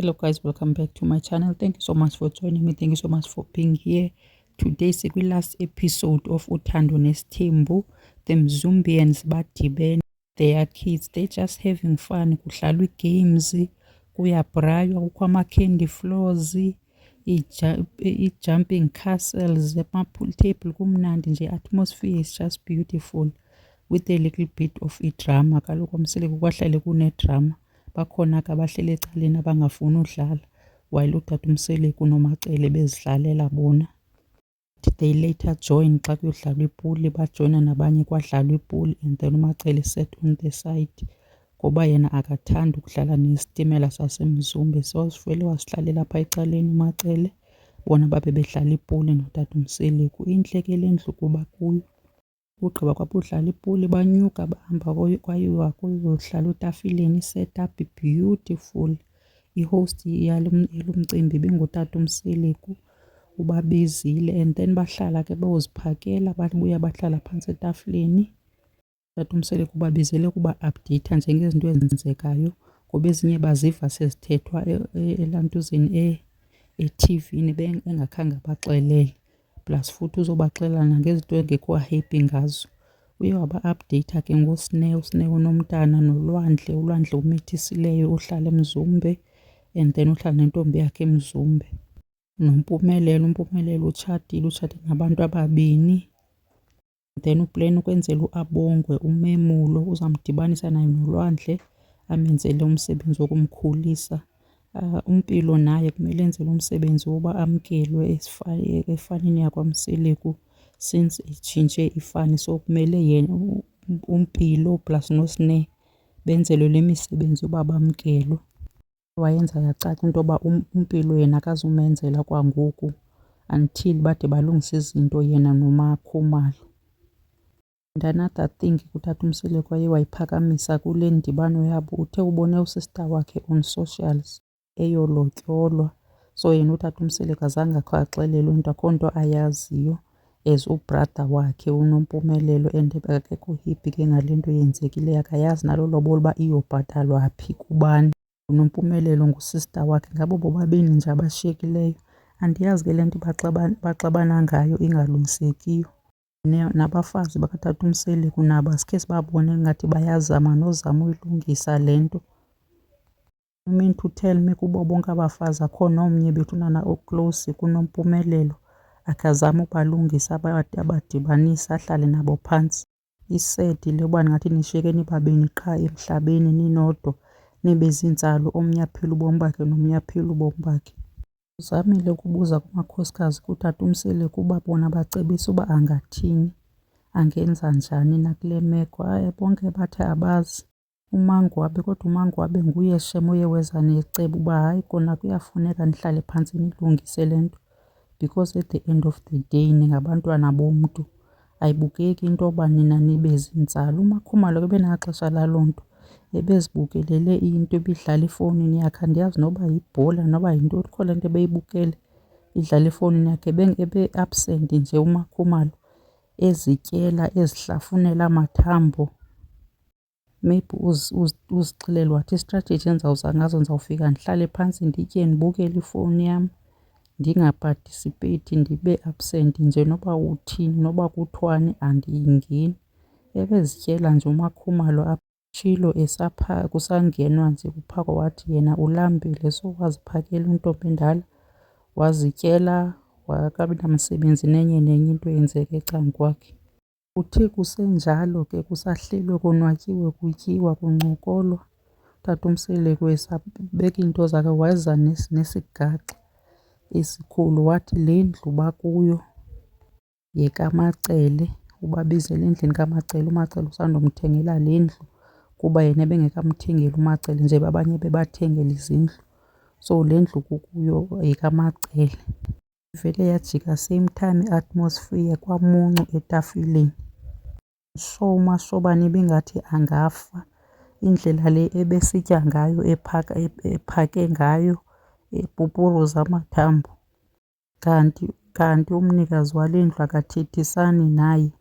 Hello guys, welcome back to my channel. Thank you so much for joining me. Thank you so much for being here. Today last episode of Uthando Nesithembu. The Mzumbians badibene, their kids, they just having fun. Kudlalwa games, kuyabraywa, kukho ama-candy floors, i-jumping castles, ama-pool table, kumnandi nje. Atmosphere is just beautiful with a little bit of i-drama. Kaloku Umseleko kwahlale kune-drama. Bakhona ke abahleli ecaleni abangafuni udlala while utata uMseleko noMacele bezidlalela bona. They later join xa kuyodlalwa ipuli, bajoyina nabanye kwadlalwa ipuli, and then uMacele sat on the side ngoba yena akathandi ukudlala nesitimela saseMzumbe. So sivele wasihlalela apha ecaleni uMacele, bona babe bedlala ipuli notata uMseleko. Intle ke le ndlu kuba kuyo. Ugqiba kwabudlala ipuli banyuka bahamba kwayiwa kuyodlala etafileni, i-setup beautiful. I-host yalo mcimbi ibingutata uMseleko, ubabizile and then bahlala ke bayoziphakela, babuya bahlala phantsi etafileni. Utata uMseleko ubabizele kuba-updeyitha nje ngezinto ezenzekayo ngoba ezinye baziva sezithethwa elantuzini ethivini engakhange abaxelele. Plus futhi uzobaxelela nangezinto engekho happy ngazo. Uye waba-updeyitha ke ngoSinew, uSinew unomntana nolwandle, ulwandle umithisileyo uhlala eMzumbe and then uhlala nentombi yakhe eMzumbe. NoMpumelelo, uMpumelelo utshatile nabantu ababini. Then uplani ukwenzela uAbongwe umemulo uzamdibanisa naye nolwandle amenzele umsebenzi wokumkhulisa. Umpilo naye kumele enzelwe umsebenzi woba amkelwe efanini yakwaMseleko since itshintshe ifani. So kumele yena uMpilo plus noSine benzelwe le misebenzi yoba bamkelwe. Wayenza yacaca into yoba uMpilo yena akazumenzela kwangoku until bade balungisa izinto yena noMakhumalo. And another thing utata uMseleko waye wayiphakamisa kule ndibano yabo, uthe ubone usista wakhe on socials eyolotyolwa. So yena utata uMseleko azange akho axelelwe into, akho nto ayaziyo as ubrother wakhe uNompumelelo, and akekho happy ke ngale nto yenzekileyo. Akayazi nalo lobola uba iyobhatalwa phi kubani. uNompumelelo ngusista wakhe, ngabo bobabini nje abashiyekileyo. Andiyazi ke le nto baxabana ngayo ingalungisekiyo. Nabafazi bakatata uMseleko nabo asikhe sibabone ngathi bayazama nozama uyilungisa le nto. You mean to tell me kubo bonke abafazi akho nomnye bethunana oclose kuNompumelelo akazama ubalungisa abadibanisa ahlale nabo phantsi? Isedi le uba ndingathi nishiyeke nibabini qha emhlabeni ninodwa, nibe ziintsalo, omnye aphile ubomi bakhe nomnye aphile ubomi bakhe. Uzamile ukubuza kumakhosikazi kutata uMseleko uba bona bacebisa uba angathini, angenza njani nakule meko. Bonke bathi abazi. uMangwabe, kodwa uMangwabe nguye shem oye weza necebo uba hayi kona kuyafuneka nihlale phantsi nilungise le nto because at the end of the day ningabantwana bomntu, ayibukeki into yoba nina nibe zintsalo. uMakhumalo ke benexesha laloo nto, ebezibukelele into ebidlala efowunini yakhe, andiyazi noba yibhola noba yinto, kho le nto ebeyibukele idlala efowunini yakhe. Ebe-absent nje uMakhumalo ezityela ezihlafunela amathambo. Maybe uzixelele wathi istrategy endizawuza ngazo ndizawufika ndihlale phantsi nditye ndibukele ifowuni yam ndingapatisipeyiti, ndibe absent nje noba uthini noba kuthiwani andiyingeni. Ebezityela nje uMakhumalo apha tshilo esapha kusangenwa nje kuphakwa, wathi yena ulambile so waziphakela intombi endala wazityela, wakabi namsebenzi nenye into eyenzeka ecan'kwakhe. Kuthe kusenjalo ke kusahlelwe konwatyiwe kutyiwa kuncokolwa, utata uMseleko esabeka iinto zakhe weza nesigaxa esikhulu wathi le ndlu bakuyo yekaMacele, ubabizele endlini kaMacele. uMacele usandomthengela le ndlu kuba yena ebengekamthengeli uMacele nje abanye bebathengela izindlu. So le ndlu kukuyo yekaMacele. Ivele yajika same time i-atmosphere kwamuncu etafileni. So uMashobane ibingathi angafa, indlela le ebesitya ngayo ephake ngayo epupuruza amathambo. Kanti umnikazi wale ndlu akathethisani naye,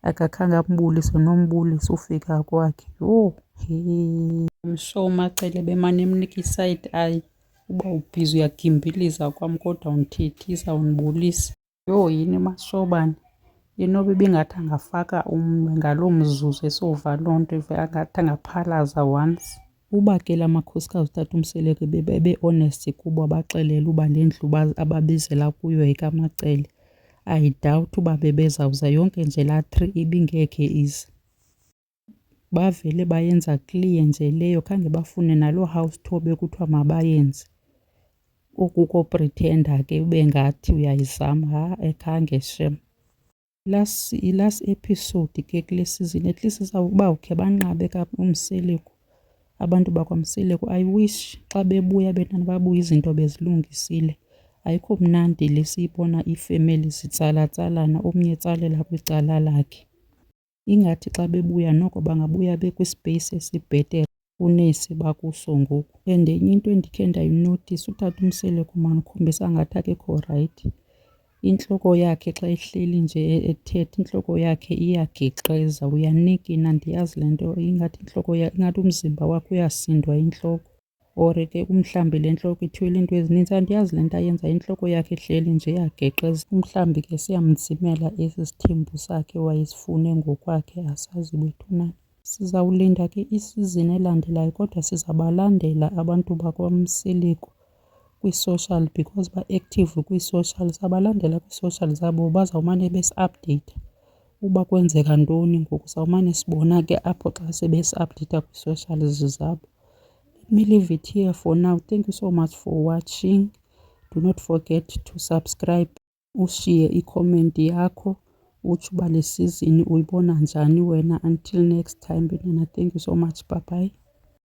akakhange ambulise nombulisa ufika kwakhe. Yho, I'm sure uMacele bemane emnika i-side eye uba ubhizi uyagimbiliza kwam kodwa undithethisa undibulisa. Yho, yini masishobane, inoba ibingathi angafaka umnwe ngaloo mzuzu esova loo nto angathi angaphalaza once. Uba ke la makhosikazi utata uMseleko bebe-honest kubo abaxelele uba le ndlu ababizela kuyo yekaMacele, I doubt uba bebezawuza yonke nje laa 3 ibingekhe ize. Bavele bayenza clear nje leyo, khange bafune naloo house tour bekuthiwa mabayenze. Oku kopritenda ke ube ngathi uyayizama, khange shem. I-last episode ke kule season at least uba ukhe banqabe uMseleko, abantu bakwaMseleko. I wish xa bebuya bentwana babuye izinto bezilungisile. Ayikho mnandi le siyibona iifemeli zitsalatsalana, omnye etsalela kwicala lakhe. Ingathi xa bebuya noko bangabuya bekwispace esibhetere kunesi bakuso ngoku. And enye into endikhe ndayinothisa, utata uMseleko maan ukhombisa ngathi akekho rayithi. Intloko yakhe xa ehleli nje ethetha, intloko yakhe iyageqeza, uyanikina. Andiyazi le nto, ingathi ingathi umzimba wakhe uyasindwa intloko or ke umhlawumbi le ntloko ithwele into ezininzi. Andiyazi le nto ayenza, intloko yakhe ehleli nje iyageqeza. Umhlawumbi ke siyamdzimela esi sithembu sakhe wayesifune ngokwakhe, asazi bethunana. Sizawulinda ke isizini elandelayo kodwa sizabalandela abantu bakwaMseleko kwi-social because ba-active kwi-social. Sabalandela kwi-social zabo, bazawumane besi-update uba kwenzeka ntoni ngoku. Sawumane sibona ke apho xa sebesi-update kwi-socials zabo. Let me leave it here for now. Thank you so much for watching. Do not forget to subscribe, ushiye i-comment yakho, utsho uba le season uyibona njani wena. Until next time bantwana, thank you so much, bye bye.